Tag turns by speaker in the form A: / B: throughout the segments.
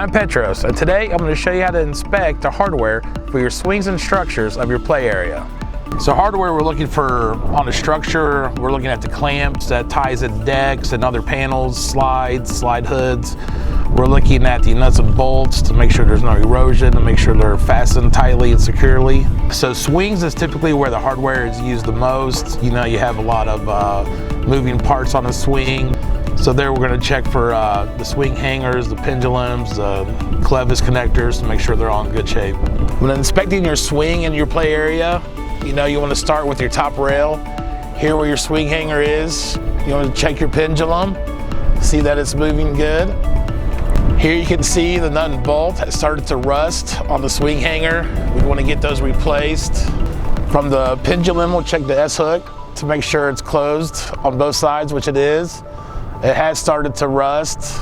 A: I'm Petros, and today I'm going to show you how to inspect the hardware for your swings and structures of your play area. So hardware we're looking for on a structure, we're looking at the clamps that ties in decks and other panels, slides, slide hoods. We're looking at the nuts and bolts to make sure there's no erosion, to make sure they're fastened tightly and securely. So swings is typically where the hardware is used the most. You know, you have a lot of moving parts on a swing. So there we're going to check for the swing hangers, the pendulums, the clevis connectors to make sure they're all in good shape. When inspecting your swing in your play area, you know you want to start with your top rail. Here where your swing hanger is, you want to check your pendulum, see that it's moving good. Here you can see the nut and bolt has started to rust on the swing hanger. We want to get those replaced. From the pendulum, we'll check the S-hook to make sure it's closed on both sides, which it is. It has started to rust,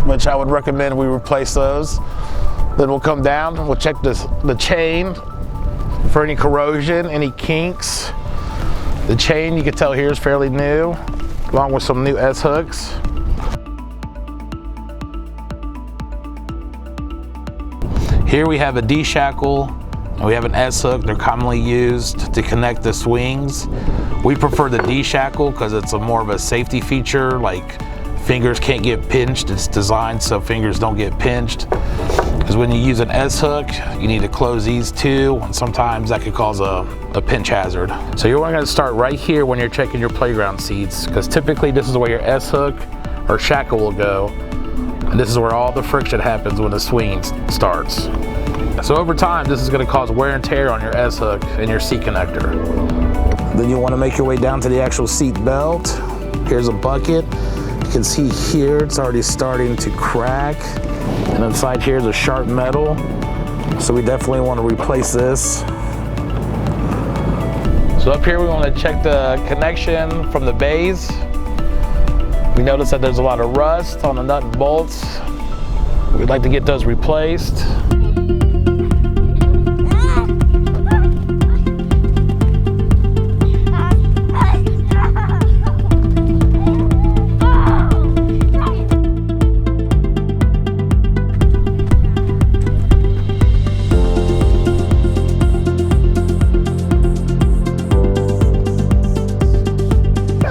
A: which I would recommend we replace those. Then we'll come down, we'll check the chain for any corrosion, any kinks. The chain, you can tell here, is fairly new, along with some new S-hooks. Here we have a D-shackle and we have an S-hook. They're commonly used to connect the swings. We prefer the D-shackle because it's more of a safety feature, like fingers can't get pinched. It's designed so fingers don't get pinched. Because when you use an S-hook, you need to close these too, and sometimes that could cause a pinch hazard. So you're going to start right here when you're checking your playground seats, because typically this is where your S-hook or shackle will go. And this is where all the friction happens when the swing starts. So over time, this is going to cause wear and tear on your S-hook and your seat connector. Then you want to make your way down to the actual seat belt. Here's a bucket. You can see here it's already starting to crack. And inside here is a sharp metal. So we definitely want to replace this. So up here we want to check the connection from the bays. We notice that there's a lot of rust on the nut and bolts. We'd like to get those replaced.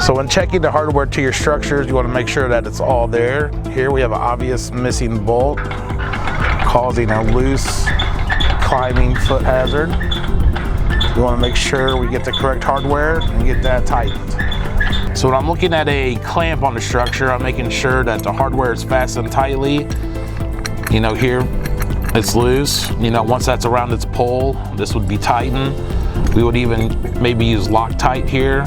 A: So when checking the hardware to your structures, you want to make sure that it's all there. Here we have an obvious missing bolt causing a loose climbing foot hazard. You want to make sure we get the correct hardware and get that tightened. So when I'm looking at a clamp on the structure, I'm making sure that the hardware is fastened tightly. You know, here it's loose. You know, once that's around its pole, this would be tightened. We would even maybe use Loctite here.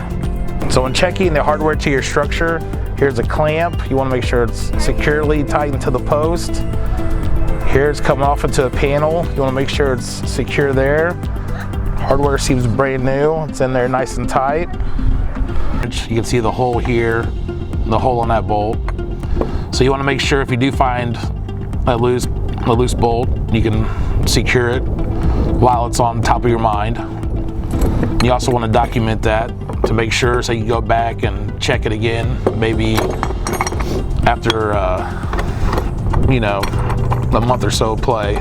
A: So when checking the hardware to your structure, here's a clamp. You want to make sure it's securely tightened to the post. Here it's coming off into a panel. You want to make sure it's secure there. Hardware seems brand new. It's in there nice and tight. You can see the hole here, the hole on that bolt. So you want to make sure if you do find a loose bolt, you can secure it while it's on top of your mind. You also want to document that to make sure, so you can go back and check it again, maybe after, you know, a month or so of play.